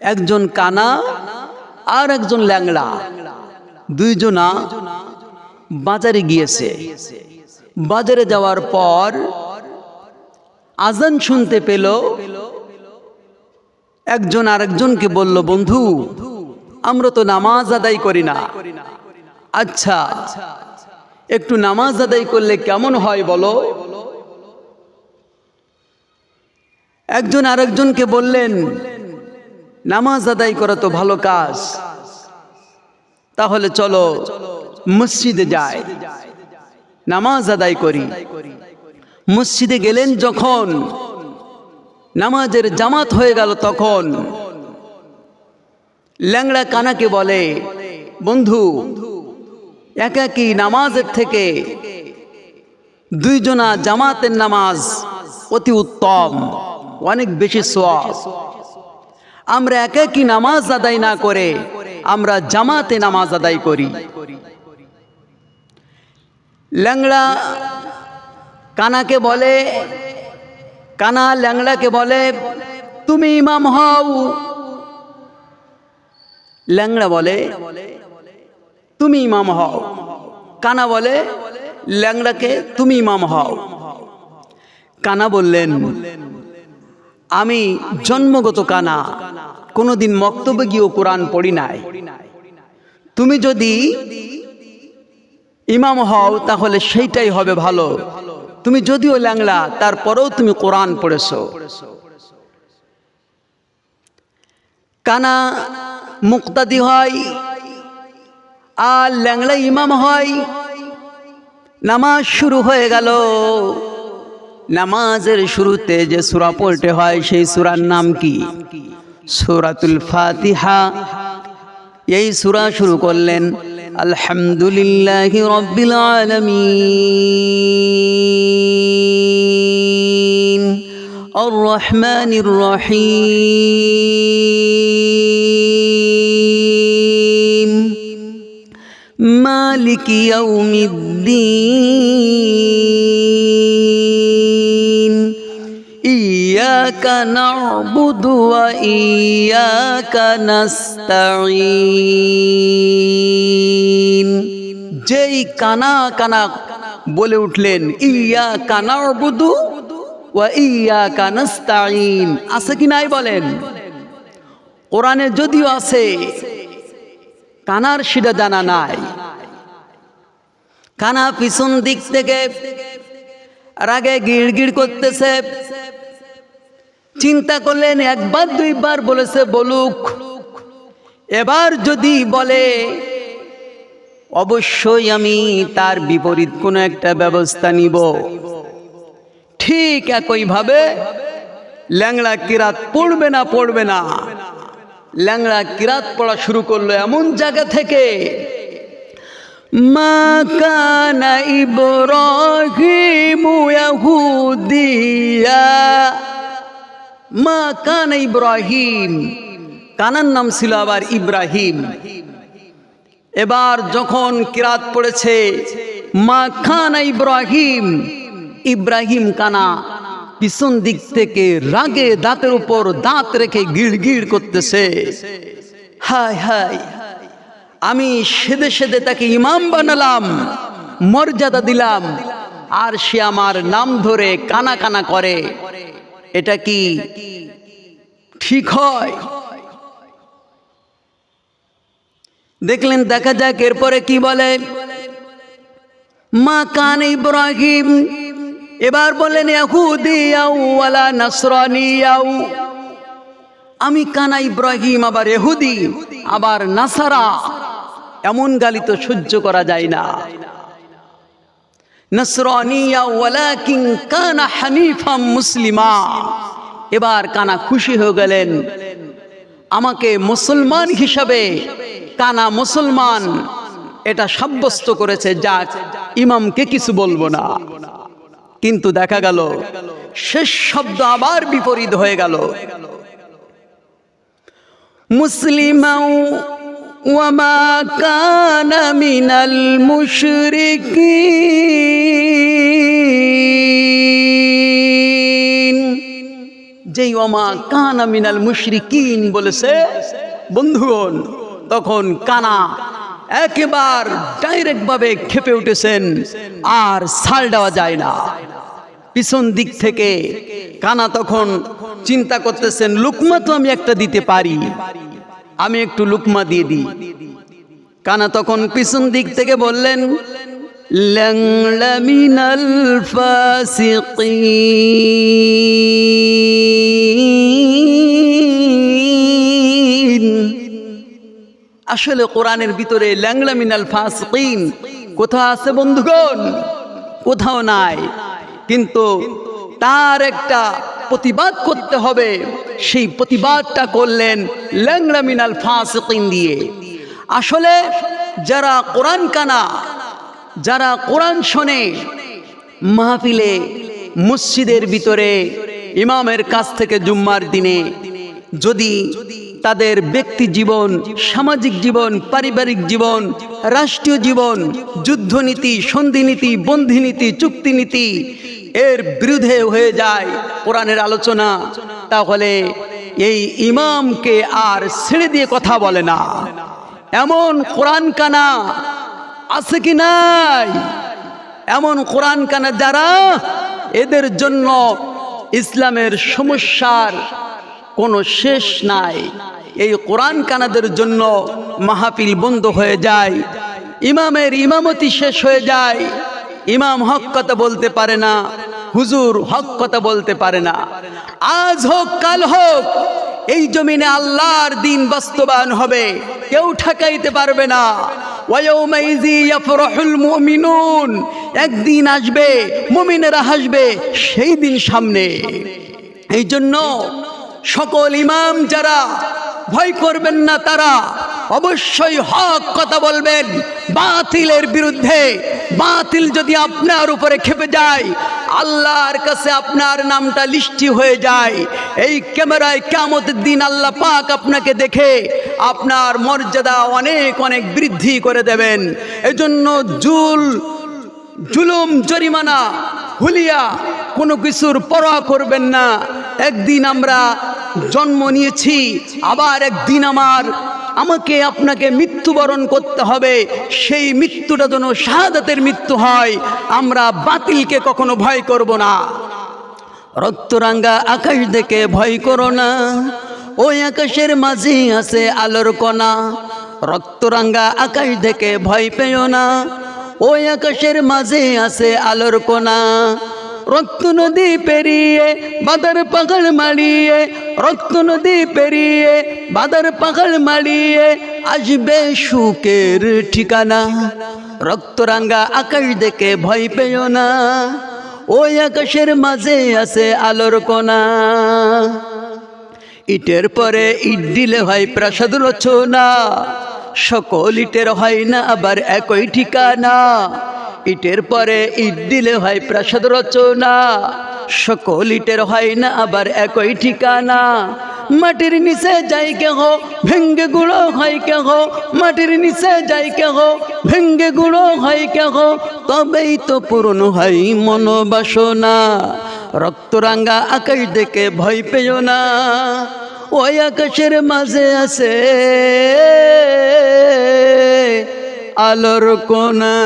একজন কানা আর একজন ল্যাংড়া, দুইজনা বাজারে গিয়েছে। বাজারে যাওয়ার পর আজান শুনতে পেল। একজন আরেকজনকে বলল, বন্ধু, আমরা তো নামাজ আদায় করি না, আচ্ছা একটু নামাজ আদায় করলে কেমন হয় বলো। একজন আরেকজনকে বললেন, নামাজ আদায় করা তো ভালো কাজ, তাহলে চলো মসজিদে যাই, নামাজ আদায় করি। মসজিদে গেলেন যখন, নামাজের জামাত হয়ে গেল, তখন ল্যাংড়া কানাকে বলে, বন্ধু, একাকী নামাজের থেকে দুইজনা জামাতের নামাজ অতি উত্তম, অনেক বেশি সওয়াব। আমরা একাকী নামাজ আদায় না করে আমরা জামাতে নামাজ আদায় করি। ল্যাংড়া কানাকে বলে, কানা ল্যাংড়াকে বলে, তুমি ইমাম হও। ল্যাংড়া বলে, তুমি ইমাম হও। কানা বলে ল্যাংড়াকে, তুমি ইমাম হও। কানা বললেন, আমি জন্মগত কানা, কোনোদিন মক্তবে গিয়েও কোরআন পড়ি নাই। তুমি যদি ইমাম হও তাহলে সেইটাই হবে ভালো। তুমি যদিও ল্যাংড়া, তারপরেও তুমি কোরআন পড়েছো। কানা মুক্তাদি হয় আর ল্যাংড়া ইমাম হয়। নামাজ শুরু হয়ে গেল। নামাজের শুরুতে যে সূরা পড়তে হয় সেই সূরার নাম কি? সূরাতুল ফাতিহা। এই সূরা শুরু করলেন, আলহামদুলিল্লাহি রাব্বিল আলামিন আর রহমানির রহিম মালিকি ইয়াউমিদ্দিন ইয়্যাকা না'বুদু ওয়া ইয়্যাকা নাস্তাঈন। যেই কানা কানা বলে উঠলেন, ইয়্যাকা না'বুদু ওয়া ইয়্যাকা নাস্তাঈন। আছে কি নাই বলেন? কোরআনে যদিও আছে, কানার সেটা জানা নাই। কানা পিছন দিক থেকে রাগে গিড় গিড় করতেছে। চিন্তা করলেন, একবার দুইবার বলেছে বলুক, এবার যদি বলে অবশ্যই আমি তার বিপরীত কোনো একটা ব্যবস্থা নিব। ঠিক একইভাবে ল্যাংড়া কিরাত পড়বে না। ল্যাংড়া কিরাত পড়া শুরু করলো এমন জায়গা থেকে, মা কানা ইব্রাহিমু ইয়াহুদিয়া। মা কানা ইব্রাহিম, কানার নাম ছিল আবার ইব্রাহিম। এবার যখন কিরাত পড়েছে মা কানা ইব্রাহিম, ইব্রাহিম কানা পিছন দিক থেকে রাগে দাঁতের উপর দাঁত রেখে গিড় গিড় করতেছে, হায় হায়, আমি সেদে সেদে তাকে ইমাম বানালাম, মর্যাদা দিলাম, আর সে আমার নাম ধরে কানা কানা করে। এটা কি ঠিক হয়? দেখলেন, দেখা যাক এরপরে কি বলে। মা কানা ইব্রাহিম, এবার বলেন ইহুদিয়াও ওয়ালা নাসরানিয়াও। আমি কানা ইব্রাহিম, আবার ইহুদি, আবার নাসারা, এমন গালি তো সহ্য করা যায় না। নাসরানিয়া ওয়ালাকিন কানা হানিফাম মুসলিমা। এবার কানা খুশি হয়ে গেলেন, আমাকে মুসলমান হিসাবে কানা মুসলমান এটা সাব্যস্ত করেছে, যাক ইমামকে কিছু বলবো না। কিন্তু দেখা গেল শেষ শব্দ আবার বিপরীত হয়ে গেল। মুসলিমাও ওয়া মা কানা মিনাল মুশরিকিন। যেই ওমা কানা মিনাল মুশরিকিন বলেছে বন্ধুগণ, তখন কানা একেবার ডাইরেক্ট ভাবে খেপে উঠেছেন, আর ছাল দেওয়া যায় না। পিছন দিক থেকে কানা তখন চিন্তা করতেছেন, লুকমা তো আমি একটা দিতে পারি, আমি একটু লুকমা দিয়ে দিই। কানা তখন পিছন দিক থেকে বললেন, ল্যাংলা মিনাল ফাসিকিন। আসলে কোরআনের ভিতরে ল্যাংলা মিনাল ফাসিকিন কোথাও আছে বন্ধুগণ? কোথাও নাই। কিন্তু তার একটা প্রতিবাদ করতে হবে, সেই প্রতিবাদটা করলেন ল্যাংলা মিনাল ফাসিকিন দিয়ে। আসলে যারা কোরআন কানা, যারা কোরআন শোনে মাহফিলে, মসজিদের ভিতরে ইমামের কাছ থেকে জুম্মার দিনে, যদি তাদের ব্যক্তি জীবন, সামাজিক জীবন, পারিবারিক জীবন, রাষ্ট্রীয় জীবন, যুদ্ধনীতি, সন্ধিনীতি, বন্ধিনীতি, চুক্তিনীতি এর বিরুদ্ধে হয়ে যায় কোরআনের আলোচনা, তাহলে এই ইমামকে আর ছেড়ে দিয়ে কথা বলে না। এমন কোরআন কানা আছে কি নাই? এমন কোরআন কানা যারা, এদের জন্য ইসলামের সমস্যার কোনো শেষ নাই। এই কোরআন কানাদের জন্য মাহফিল বন্ধ হয়ে যায়, ইমামের ইমামতি শেষ হয়ে যায়, ইমাম হক কথা বলতে পারে না, হুজুর হক কথা বলতে পারে না। আজ হোক কাল হোক এই জমিনে আল্লাহর দিন বাস্তবায়ন হবে, কেউ ঠকাইতে পারবে না। ওয়ায়াউমাইজি ইয়াফরাহুল মুমিনুন, একদিন আসবে মুমিনেরা হাসবে, সেই দিন সামনে। এই জন্য সকল ইমাম যারা ভয় করবেন না, তারা অবশ্যই হক কথা বলবেন বাতিলের বিরুদ্ধে। বাতিল যদি আপনার উপরে খেপে যায়, আল্লাহর কাছে আপনার নামটা লিস্টি হয়ে যায়। এই ক্যামেরায় কিয়ামতের দিন আল্লাহ পাক আপনাকে দেখে আপনার মর্যাদা অনেক অনেক বৃদ্ধি করে দেবেন। এজন্য জুলুম, জরিমানা, হুলিয়া কোনো কিছুর পরোয়া করবেন না। একদিন আমরা জন্ম নিয়েছি, আবার একদিন আমাকে আপনাকে মৃত্যুবরণ করতে হবে। সেই মৃত্যুটা যেন শাহাদাতের মৃত্যু হয়। আমরা বাতিলকে কখনো ভয় করব না। রক্তরাঙ্গা আকাশ দেখে ভয় করো না, ওই আকাশের মাঝে আছে আলোর কণা। রক্তরাঙ্গা আকাশ দেখে ভয় পেও না, ওই আকাশের মাঝে আছে আলোর কণা। রক্ত নদী পেরিয়ে বাদার পাহাড় মারিয়ে, রক্ত নদী পেরিয়ে বাদার পাহাড় মারিয়ে আসবে সুখের ঠিকানা। রক্তরাঙ্গা আকাশ দেখে ভয় পেও না, ওই আকাশের মাঝে আছে আলোর কণা। ইটের পরে ইট দিলে হয় প্রাসাদ রচনা, সকল ইটের হয় না আবার একই ঠিকানা। ইটের পরে ইট দিলে হয় প্রাসাদ রচনা, সকল ইটের হয় না আবার একই ঠিকানা। মাটির নিচে যাই কেহ ভেঙ্গে গুঁড়ো হয় কেহ, মাটির নিচে যাই কেহ ভেঙ্গে গুঁড়ো হয় কেহ, তবেই তো পূরণ হয় মনোবাসনা। রক্তরাঙ্গা আকাশ দেখে ভয় পেও না, ওই আকাশের মাঝে আছে আলোর কোনা।